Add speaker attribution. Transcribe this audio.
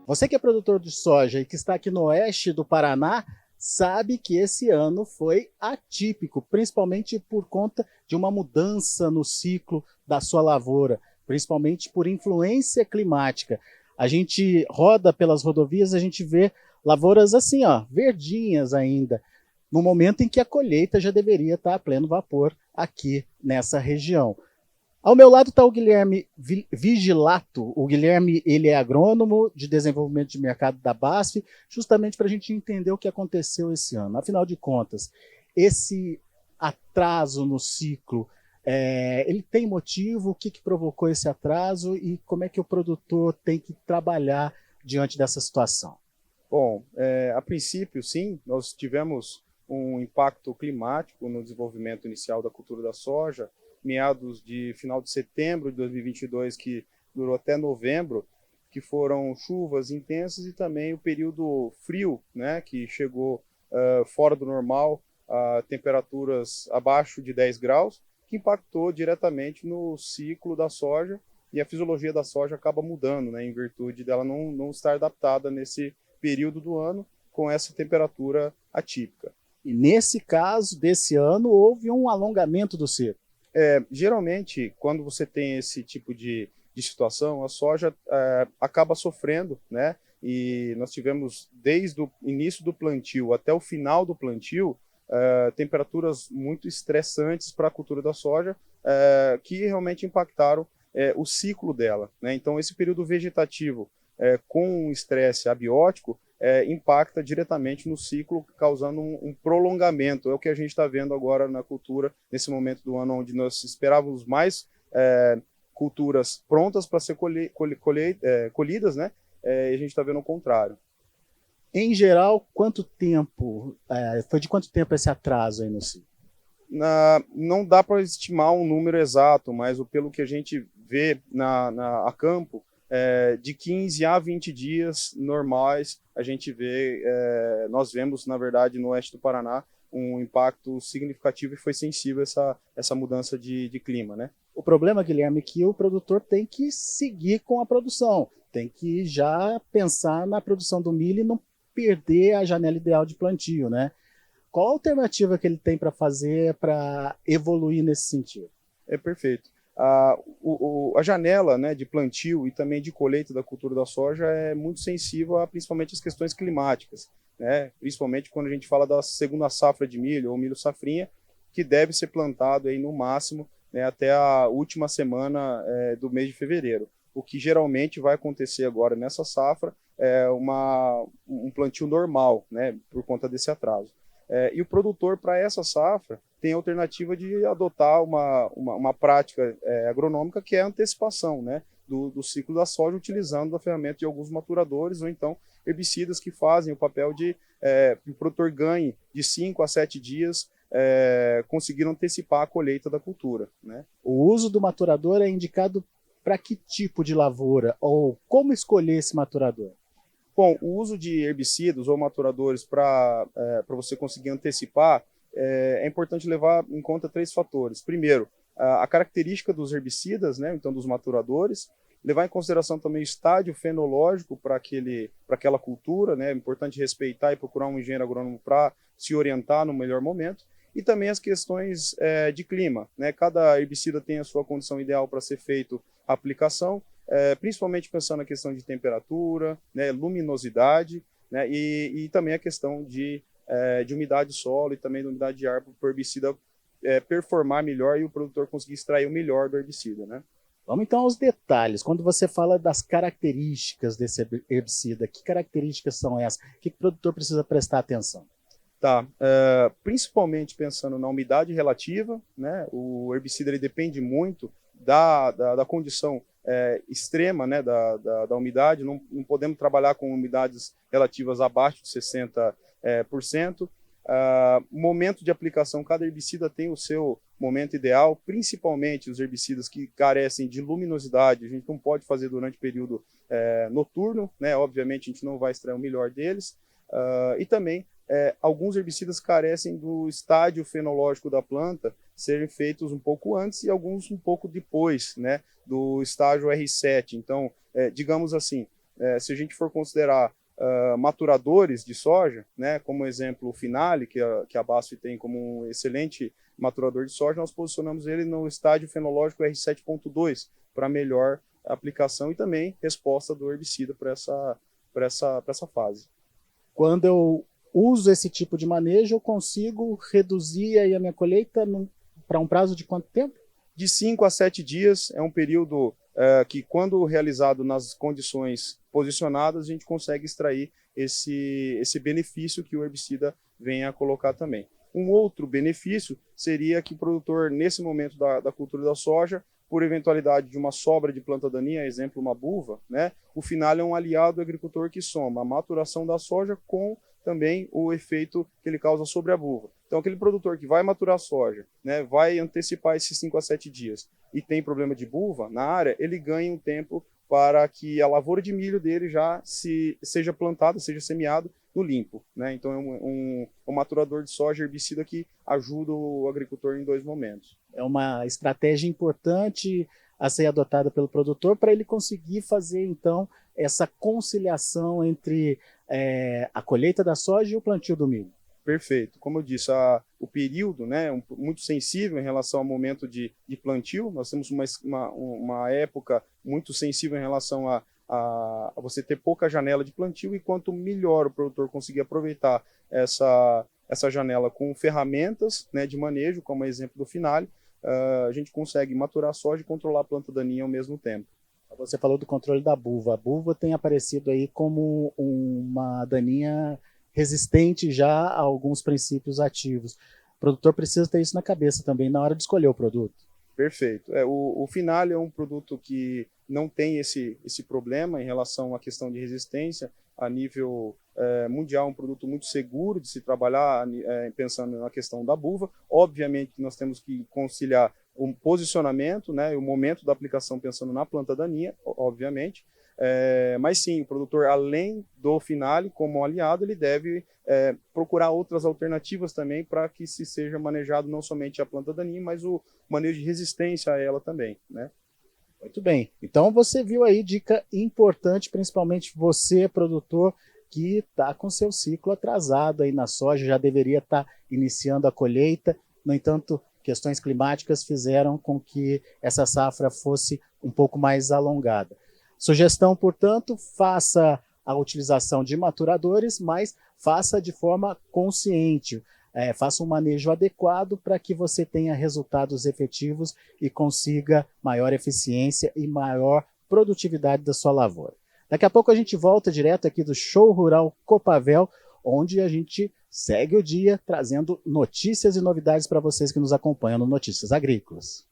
Speaker 1: Você que é produtor de soja e que está aqui no oeste do Paraná, sabe que esse ano foi atípico, principalmente por conta de uma mudança no ciclo da sua lavoura, principalmente por influência climática. A gente roda pelas rodovias, a gente vê lavouras assim, ó, verdinhas ainda, no momento em que a colheita já deveria estar a pleno vapor aqui nessa região. Ao meu lado está o Guilherme Vigilato. O Guilherme ele é agrônomo de desenvolvimento de mercado da BASF, justamente para a gente entender o que aconteceu esse ano. Afinal de contas, esse atraso no ciclo, ele tem motivo? O que provocou esse atraso e como é que o produtor tem que trabalhar diante dessa situação?
Speaker 2: Bom, a princípio, sim, nós tivemos um impacto climático no desenvolvimento inicial da cultura da soja, meados de final de setembro de 2022, que durou até novembro, que foram chuvas intensas e também o período frio, né, que chegou fora do normal, a temperaturas abaixo de 10 graus, que impactou diretamente no ciclo da soja e a fisiologia da soja acaba mudando, né, em virtude dela não estar adaptada nesse período do ano com essa temperatura atípica.
Speaker 1: E nesse caso desse ano, houve um alongamento do ciclo.
Speaker 2: Geralmente, quando você tem esse tipo de situação, a soja acaba sofrendo, né? E nós tivemos, desde o início do plantio até o final do plantio, temperaturas muito estressantes para a cultura da soja, que realmente impactaram o ciclo dela, né? Então, esse período vegetativo com um estresse abiótico impacta diretamente no ciclo, causando um prolongamento. É o que a gente está vendo agora na cultura, nesse momento do ano, onde nós esperávamos mais culturas prontas para ser colhidas, né? E a gente está vendo o contrário.
Speaker 1: Em geral, quanto tempo, foi de quanto tempo esse atraso aí no ciclo?
Speaker 2: Não dá para estimar um número exato, mas pelo que a gente vê a campo, de 15 a 20 dias normais, a gente vê, nós vemos, na verdade, no oeste do Paraná, um impacto significativo e foi sensível essa mudança de clima, né?
Speaker 1: O problema, Guilherme, é que o produtor tem que seguir com a produção, tem que já pensar na produção do milho e não perder a janela ideal de plantio, né? Qual a alternativa que ele tem para fazer para evoluir nesse sentido?
Speaker 2: É perfeito. A janela, né, de plantio e também de colheita da cultura da soja é muito sensível a principalmente as questões climáticas, né? Principalmente quando a gente fala da segunda safra de milho ou milho safrinha, que deve ser plantado aí no máximo, né, até a última semana do mês de fevereiro. O que geralmente vai acontecer agora nessa safra é um plantio normal, né, por conta desse atraso. E o produtor, para essa safra, tem a alternativa de adotar uma prática agronômica que é a antecipação, né, do ciclo da soja, utilizando a ferramenta de alguns maturadores ou então herbicidas que fazem o papel de que o produtor ganhe de 5 a 7 dias conseguir antecipar a colheita da cultura, né?
Speaker 1: O uso do maturador é indicado para que tipo de lavoura ou como escolher esse maturador?
Speaker 2: Bom, o uso de herbicidas ou maturadores para você conseguir antecipar é importante levar em conta três fatores. Primeiro, a característica dos herbicidas, né, então dos maturadores, levar em consideração também o estágio fenológico para aquela cultura, né, é importante respeitar e procurar um engenheiro agrônomo para se orientar no melhor momento, e também as questões de clima, né, cada herbicida tem a sua condição ideal para ser feito a aplicação, principalmente pensando na questão de temperatura, né, luminosidade, né, e também a questão de umidade do solo e também de umidade de ar para o herbicida performar melhor e o produtor conseguir extrair o melhor do herbicida, né?
Speaker 1: Vamos então aos detalhes. Quando você fala das características desse herbicida, que características são essas? O que o produtor precisa prestar atenção?
Speaker 2: Tá, principalmente pensando na umidade relativa, né? O herbicida ele depende muito da condição extrema, né? Da umidade. Não podemos trabalhar com umidades relativas abaixo de 60%. Momento de aplicação, cada herbicida tem o seu momento ideal, principalmente os herbicidas que carecem de luminosidade. A gente não pode fazer durante período noturno, né? Obviamente a gente não vai extrair o melhor deles. E também alguns herbicidas carecem do estágio fenológico da planta serem feitos um pouco antes e alguns um pouco depois, né, do estágio R7. Então, digamos assim, Se a gente for considerar maturadores de soja, né, como exemplo o Finale, que a BASF tem como um excelente maturador de soja, nós posicionamos ele no estágio fenológico R7.2 para melhor aplicação e também resposta do herbicida para essa fase.
Speaker 1: Quando eu uso esse tipo de manejo, eu consigo reduzir aí a minha colheita para um prazo de quanto tempo?
Speaker 2: De 5 a 7 dias é um período que, quando realizado nas condições posicionadas, a gente consegue extrair esse benefício que o herbicida vem a colocar também. Um outro benefício seria que o produtor, nesse momento da cultura da soja, por eventualidade de uma sobra de planta daninha, exemplo, uma buva, né, o Finale é um aliado do agricultor que soma a maturação da soja com também o efeito que ele causa sobre a buva. Então, aquele produtor que vai maturar a soja, né, vai antecipar esses 5 a 7 dias e tem problema de buva na área, ele ganha um tempo para que a lavoura de milho dele já seja plantada, seja semeado no limpo, né? Então, é um maturador de soja herbicida que ajuda o agricultor em 2 momentos.
Speaker 1: É uma estratégia importante a ser adotada pelo produtor para ele conseguir fazer, então, essa conciliação entre a colheita da soja e o plantio do milho.
Speaker 2: Perfeito. Como eu disse, o período, né, muito sensível em relação ao momento de plantio. Nós temos uma época muito sensível em relação a você ter pouca janela de plantio, e quanto melhor o produtor conseguir aproveitar essa janela com ferramentas, né, de manejo, como é exemplo do Finale, a gente consegue maturar a soja e controlar a planta daninha ao mesmo tempo.
Speaker 1: Você falou do controle da buva. A buva tem aparecido aí como uma daninha resistente já a alguns princípios ativos. O produtor precisa ter isso na cabeça também na hora de escolher o produto.
Speaker 2: Perfeito. O Finale é um produto que não tem esse problema em relação à questão de resistência. A nível mundial, um produto muito seguro de se trabalhar, pensando na questão da buva. Obviamente, nós temos que conciliar o posicionamento, né, e o momento da aplicação pensando na planta daninha, obviamente. Mas sim, o produtor, além do Finale como aliado, ele deve procurar outras alternativas também para que se seja manejado não somente a planta daninha, mas o manejo de resistência a ela também, né?
Speaker 1: Muito bem. Então você viu aí dica importante, principalmente você, produtor, que está com seu ciclo atrasado aí na soja, já deveria estar iniciando a colheita. No entanto, questões climáticas fizeram com que essa safra fosse um pouco mais alongada. Sugestão, portanto, faça a utilização de maturadores, mas faça de forma consciente. Faça um manejo adequado para que você tenha resultados efetivos e consiga maior eficiência e maior produtividade da sua lavoura. Daqui a pouco a gente volta direto aqui do Show Rural Copavel, onde a gente segue o dia trazendo notícias e novidades para vocês que nos acompanham no Notícias Agrícolas.